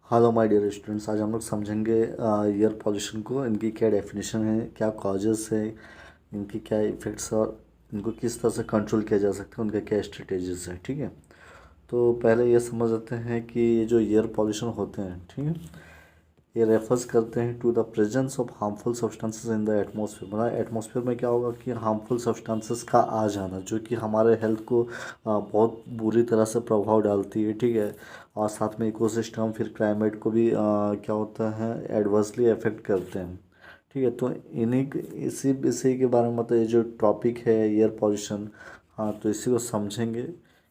Hello my dear students, आज हम लोग समझेंगे एयर पॉल्यूशन को, इनकी क्या डेफिनेशन है, क्या कॉजेस है, इनकी क्या इफ़ेक्ट्स और इनको किस तरह से कंट्रोल किया जा सकता है, उनके क्या स्ट्रेटेजीज है। ठीक है, तो पहले ये समझ लेते हैं कि ये जो एयर पॉल्यूशन होते हैं, ठीक है, ये रेफर्स करते हैं to the presence of harmful substances in the atmosphere. मतलब एटमॉस्फेयर में क्या होगा कि हार्मफुल सब्सटेंसेस का आ जाना जो कि हमारे हेल्थ को बहुत बुरी तरह से प्रभाव डालती है। ठीक है, और साथ में इकोसिस्टम फिर क्लाइमेट को भी क्या होता है, एडवर्सली अफेक्ट करते हैं। ठीक है, तो इसी के बारे में मतलब ये जो टॉपिक है एयर पॉल्यूशन, हाँ, तो इसी को समझेंगे।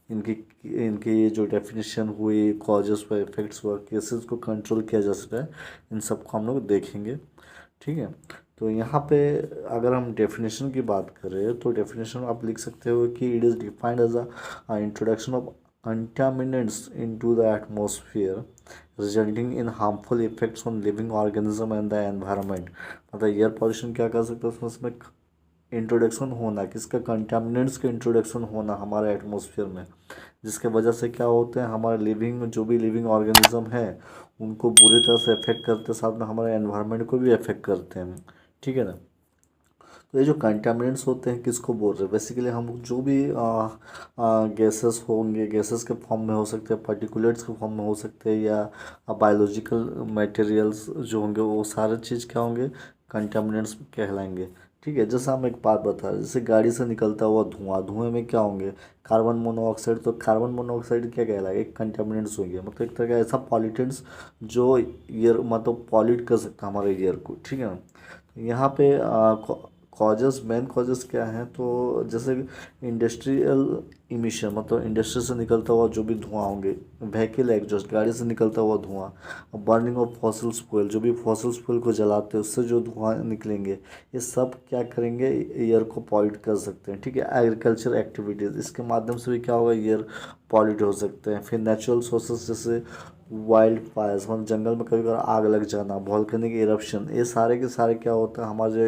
इनकी इनकी जो डेफिनेशन हुई, कॉजेस हुआ, इफेक्ट्स हुआ, कैसे इसको कंट्रोल किया जा सकता है, इन सबको हम लोग देखेंगे। ठीक है, तो यहाँ पे अगर हम डेफिनेशन की बात करें तो डेफिनेशन आप लिख सकते हो कि it is defined as a introduction of contaminants into the atmosphere resulting in harmful effects on living organism and the environment। मतलब एयर पॉल्यूशन क्या कर सकते हैं उसमें इंट्रोडक्शन होना किसका, कंटामिनेंट्स का इंट्रोडक्शन होना हमारे एटमॉस्फेयर में, जिसके वजह से क्या होते हैं, हमारे लिविंग जो भी लिविंग ऑर्गेनिज्म है उनको बुरी तरह से अफेक्ट करते हैं, साथ में हमारे एनवायरनमेंट को भी अफेक्ट करते हैं। ठीक है ना, तो ये जो कंटामिनेंट्स होते हैं किसको बोल रहे हैं, बेसिकली हम जो भी गैसेस होंगे, गैसेस के फॉर्म में हो सकते हैं, पार्टिकुलेट्स के फॉर्म में हो सकते हैं, या बायोलॉजिकल मटेरियल्स जो होंगे, वो सारे चीज़ क्या होंगे, कंटामिनेंट्स कहलाएंगे। ठीक है, जैसे हम एक बात बता रहे हैं, जैसे गाड़ी से निकलता हुआ धुआं, धुएं में क्या होंगे, कार्बन मोनोऑक्साइड। तो कार्बन मोनोऑक्साइड क्या कहलाएगा, एक कंटामिनेंट्स होंगे, मतलब एक तरह का ऐसा पॉल्यूटेंट्स जो ईयर मतलब पॉल्यूट कर सकता है हमारे ईयर को। ठीक है ना, यहाँ पे कॉजेस, मेन कॉजेस क्या हैं, तो जैसे इंडस्ट्रियल इमिशन, मतलब इंडस्ट्री से निकलता हुआ जो भी धुआं होंगे, व्हीकल एग्जॉस्ट, गाड़ी से निकलता हुआ धुआं, बर्निंग ऑफ फॉसिल्स फ्यूल, जो भी फॉसिल्स फ्यूल को जलाते हैं उससे जो धुआं निकलेंगे, ये सब क्या करेंगे, एयर को पॉल्यूट कर सकते हैं। ठीक है, एग्रीकल्चर एक्टिविटीज़, इसके माध्यम से भी क्या होगा, एयर पॉल्यूट हो सकते हैं। फिर नेचुरल सोर्सेस जैसे वाइल्ड फायर्स, मतलब जंगल में कभी कभी आग लग जाना, वॉल्केनिक इरप्शन, ये सारे के सारे क्या होता है, हमारे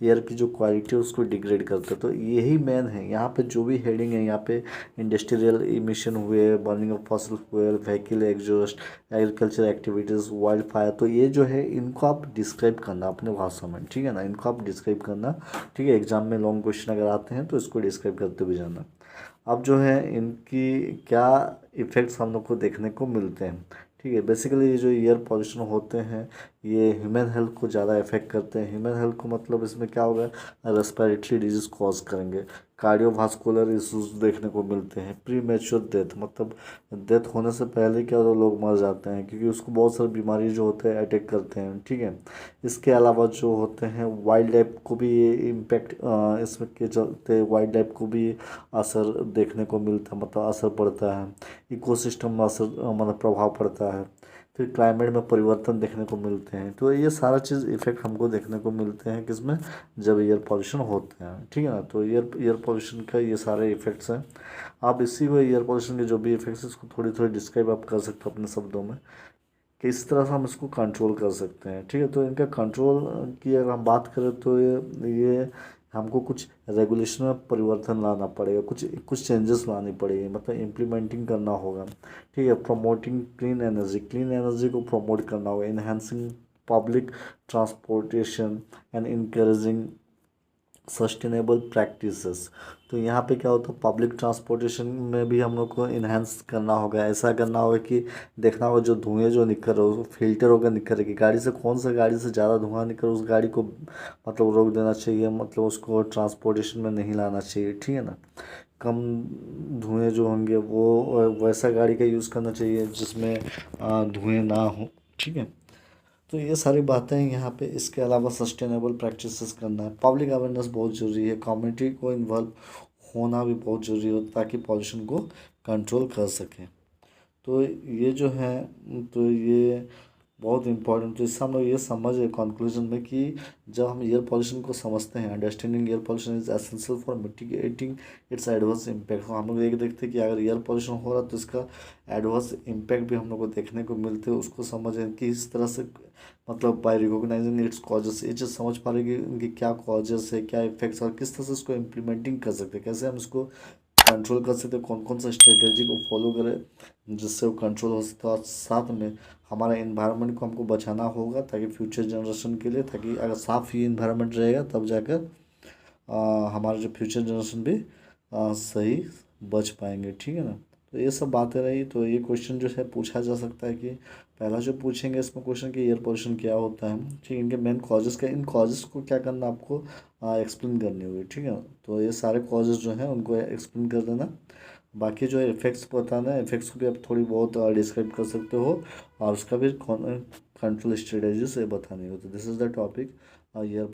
एयर की जो क्वालिटी है उसको डिग्रेड करते हैं। तो यही मेन है यहाँ पे, जो भी हेडिंग है यहाँ पे, इंडस्ट्रियल इमिशन हुए, burning of fossil fuel, vehicle exhaust, agriculture activities, wild fire, तो ये जो है इनको आप डिस्क्राइब करना अपने भाषा में। ठीक है ना, इनको आप डिस्क्राइब करना। ठीक है, एग्जाम में लॉन्ग क्वेश्चन अगर आते हैं तो इसको डिस्क्राइब करते हुए जाना। अब जो है इनकी क्या इफ़ेक्ट्स हम लोग को देखने को मिलते हैं। ठीक है, बेसिकली ये जो एयर पॉल्यूशन होते हैं ये ह्यूमन हेल्थ को ज़्यादा इफेक्ट करते हैं। ह्यूमन हेल्थ को मतलब इसमें क्या होगा, रेस्पिरेटरी डिजीज़ कॉज करेंगे, कार्डियोवास्कुलर इश्यूज देखने को मिलते हैं, प्री मैच्योर डेथ, मतलब डेथ होने से पहले क्या तो लोग मर जाते हैं क्योंकि उसको बहुत सारी बीमारी जो होते हैं अटैक करते हैं। ठीक है, इसके अलावा जो होते हैं वाइल्ड लाइफ को भी ये इम्पेक्ट, इसमें के चलते वाइल्ड लाइफ को भी असर देखने को मिलता है, मतलब असर पड़ता है, इकोसिस्टम में असर मतलब प्रभाव पड़ता है। फिर क्लाइमेट में परिवर्तन देखने को मिलते हैं। तो ये सारा चीज़ इफेक्ट हमको देखने को मिलते हैं किसमें, जब एयर पॉल्यूशन होते हैं। ठीक है ना, तो एयर पॉल्यूशन का ये सारे इफेक्ट्स हैं। आप इसी को एयर पॉल्यूशन के जो भी इफेक्ट्स हैं इसको थोड़ी थोड़ी डिस्क्राइब आप कर सकते हो अपने शब्दों में, कि इस तरह से हम इसको कंट्रोल कर सकते हैं। ठीक है, तो इनका कंट्रोल की अगर हम बात करें तो ये हमको कुछ रेगुलेशन में परिवर्तन लाना पड़ेगा, कुछ कुछ चेंजेस लानी पड़ेगी, मतलब इम्प्लीमेंटिंग करना होगा। ठीक है, promoting clean energy, clean energy को प्रमोट करना होगा, enhancing public transportation and encouraging sustainable practices. तो यहाँ पे क्या होता है, पब्लिक ट्रांसपोर्टेशन में भी हम लोग को इन्हेंस करना होगा, ऐसा करना होगा कि देखना होगा जो धुएँ जो निकल रहे हो फिल्टर होकर निकल रही गाड़ी से, कौन सा गाड़ी से ज़्यादा धुआं निकल उस गाड़ी को मतलब रोक देना चाहिए, मतलब उसको ट्रांसपोर्टेशन में नहीं लाना चाहिए। ठीक है ना, कम धुएँ जो होंगे वो वैसा गाड़ी का यूज़ करना चाहिए जिसमें धुएँ ना हो। ठीक है, तो ये सारी बातें हैं यहाँ पे। इसके अलावा सस्टेनेबल प्रैक्टिसेस करना है, पब्लिक अवेयरनेस बहुत ज़रूरी है, कम्युनिटी को इन्वॉल्व होना भी बहुत ज़रूरी हो ताकि पॉल्यूशन को कंट्रोल कर सकें। तो ये जो है, तो ये बहुत इंपॉर्टेंट। तो इससे हम लोग ये समझ गए कंक्लूजन में कि जब हम एयर पॉल्यूशन को समझते हैं, understanding air pollution is essential for mitigating it's adverse impact. हम लोग ये देखते हैं कि अगर एयर पॉल्यूशन हो रहा है तो इसका एडवर्स इम्पैक्ट भी हम लोग को देखने को मिलते हैं, उसको समझें कि इस तरह से, मतलब बाय रिकॉग्नाइजिंग इट्स कॉजेस, ये चीज़ समझ पा रहे कि उनकी क्या कॉजेस है, क्या इफेक्ट्स और किस तरह से इसको इम्प्लीमेंटिंग कर सकते हैं, कैसे हम इसको कंट्रोल कर सकते हो, कौन कौन सा स्ट्रेटेजी को फॉलो करें जिससे वो कंट्रोल हो सकता है। और साथ में हमारा इन्वायरमेंट को हमको बचाना होगा ताकि फ्यूचर जनरेशन के लिए, ताकि अगर साफ़ ही इन्वायरमेंट रहेगा तब जाकर हमारे जो फ्यूचर जनरेशन भी सही बच पाएंगे, ठीक है ना। तो ये सब बातें रही। तो ये क्वेश्चन जो है पूछा जा सकता है कि पहला जो पूछेंगे इसमें क्वेश्चन कि एयर पोल्यूशन क्या होता है, ठीक है, इनके मेन कॉजेज़ क्या, इन कॉजेज़ को क्या करना आपको एक्सप्लेन करनी होगी, ठीक है। तो ये सारे कॉजेज़ जो हैं उनको एक्सप्लेन कर देना। बाकी जो इफ़ेक्ट्स बताना है, इफ़ेक्ट्स को भी आप थोड़ी बहुत डिस्क्राइब कर सकते हो और उसका भी कंट्रोल स्ट्रेटेजी से बतानी हो। तो this is the topic air